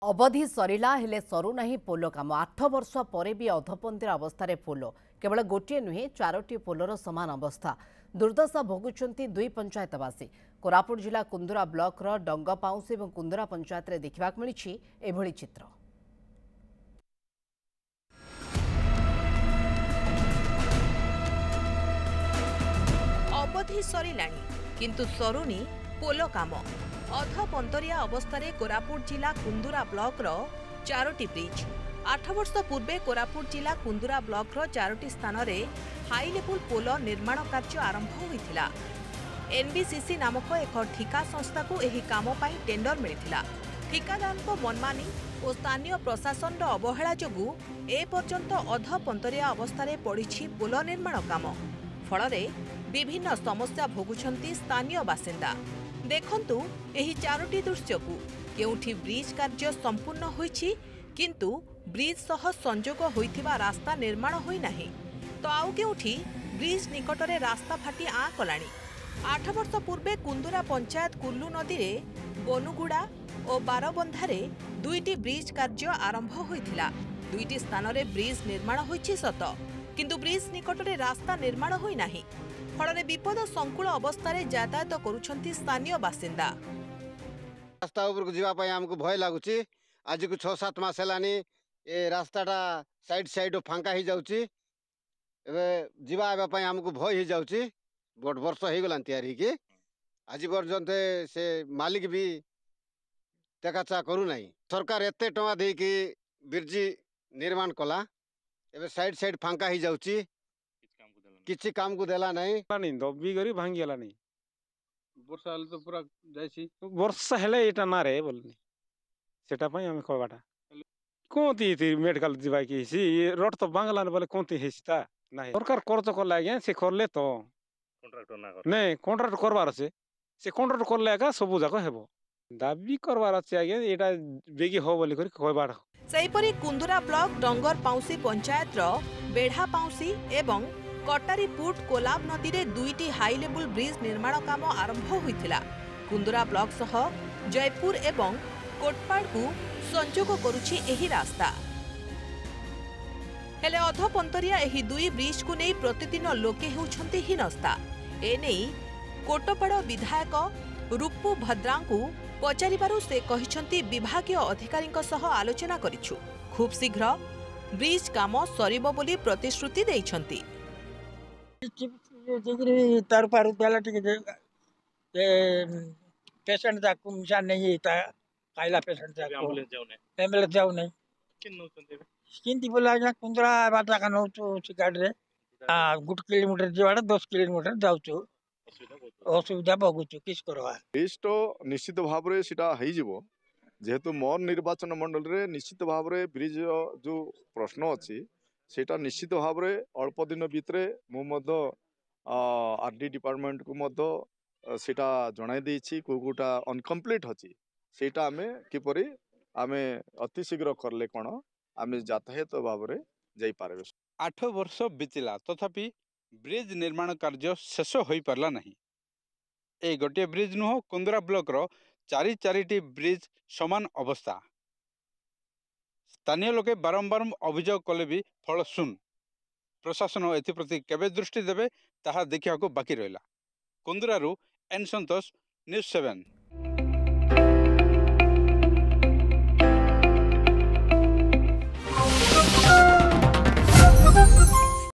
अवधि सरिला हेले सरू नहीं पोल काम 8 वर्ष पर भी अधपंथीर अवस्था पोल केवल गोटे नुहे 4टी पोलर समान अवस्था दुर्दशा भोगुंट दुई पंचायतवासी कोरापुट जिला कुंदुरा ब्लॉकर डंगपाउंसी और कुंदुरा पंचायत में देखा मिली एभली चित्र। अवधि सरिलाणी किंतु सरुनी पोल काम अधपंतरिया अवस्था कोरापुट जिला कुंदुरा ब्लॉकर 4टी ब्रिज 8 वर्ष पूर्वे कोरापुट जिला कुंदुरा ब्लॉकर 4टी स्थान में हाई लेवल पोल निर्माण कार्य आरंभ होता। एनबीसीसी नामक एक ठिका संस्था को यह काम टेंडर मिलता। ठिकादार मनमानी और स्थानीय प्रशासन अवहेला जोगु एपर्यंत अधपंतरिया अवस्था पड़ी पोल निर्माण काम फल विभिन्न समस्या भोगुंट स्थानीय बासिंदा। देखंतु एही 4टी दृश्य को केउठी ब्रिज कार्य संपूर्ण होईछि किंतु ब्रिज सह संजोग होइथिबा रास्ता निर्माण होई नाही तो आउ केउठी ब्रिज निकटरे रास्ता फाटी आ कलाणी। 8 वर्ष पूर्वे कुंदुरा पंचायत कुल्लू नदी रे बनुगुड़ा और बारबंधारे 2टी ब्रिज कार्य आरंभ होइथिला। 2टी स्थान रे ब्रिज निर्माण होईछि सत किंतु ब्रिज निकटरे रास्ता निर्माण होई नाही फल विपद संकुल अवस्था यातायात करुछंती स्थानीय बासिंदा। रास्ता ऊपर जावाई आमको भय लगुच आज को 6-7 मास है ये रास्ताटा साइड फांका हो जाऊँगी जावाई आमको भय हो जाऊँगी बहुत वर्ष हो गलान तैयारी कि आज पर्यंत से मालिक भी टेकाचा करूना। सरकार एते टंका देकी ब्रिज निर्माण कला एवं साइड फांका हो जाऊँगी किसी काम को देला नहीं दबी कर भांगी गला नहीं वर्षा हेले तो पूरा जाइसी वर्षा हेले एटा ना रे बोलनी सेटा पई हम कहबाटा कोंती मेडिकल दिबा की सी रोड तो बांगला बोले कोंती हेस्ता नाही सरकार खर्च करला आज्ञा से करले तो कॉन्ट्रैक्टर ना कर नहीं कॉन्ट्रैक्ट करबार से कॉन्ट्रैक्ट करले का सब जाक हेबो दाबी करबार আছে आज्ञा एटा बेगी हो बोली कर कहबाटा। सेहीपरि कुंदुरा ब्लॉक डंगर पाउसी पंचायत रो बेढ़ा पाउसी एवं कटारीपुट कोलाब नदी रे 2टी हाई लेवल ब्रिज निर्माण काम आरंभ होइथिला। कुंदुरा ब्लॉक सह जयपुर एवं कोटपाड़ को संजोग करुछि एही रास्ता हेले अधपंतरिया एही 2 ब्रिज को नहीं प्रतिदिन लोके हेउछंती हिनस्ता। एने कोटपाड़ विधायक रूपू भद्रा को पचारिबारु से कहिछंती विभागीय अधिकारी सह आलोचना करिछु खूब शीघ्र ब्रिज काम सरिबो बोली प्रतिश्रुति दैछंती। तार पार देला पेशेंट जाक मिशा नहीं खाइला पेशेंट जाक एम्बुलेंस जाऊ नहीं किंती बोला आज्ञा कुंदरा बाटा का नौ गाड़ी रे 1 किलोमीटर जीवाड़ा 10 किलोमीटर जाऊँ असुविधा भोगुचु किस करवा ब्रिज तो निश्चित भाव में सीटा हो जेहेतु मोर निर्वाचन मंडल रे निश्चित भाव में ब्रिज जो प्रश्न अच्छी सेटा निश्चित भाव में अल्प दिन भितर मुझे आरडी डिपार्टमेंट को सेटा जणाई देछि कोटा अनकम्प्लीट अच्छी सेटा आमे किपरि आमे अति शीघ्र करले कौन आमे यातायात भाव में जाई पारे। 8 वर्ष बीतला तथापि ब्रिज निर्माण कार्य शेष हो पारला नहीं। ए गोटे ब्रिज नुह कुंदुरा ब्लॉक रो 4टी ब्रिज समान अवस्था स्थानीय लोके बारंबार अभियोग कले भी फल शून्य प्रशासन एप्रति केबे दृष्टि देवे ताहा देखा बाकी रहा। कुंदुरारू एन संतोष न्यूज़ 7।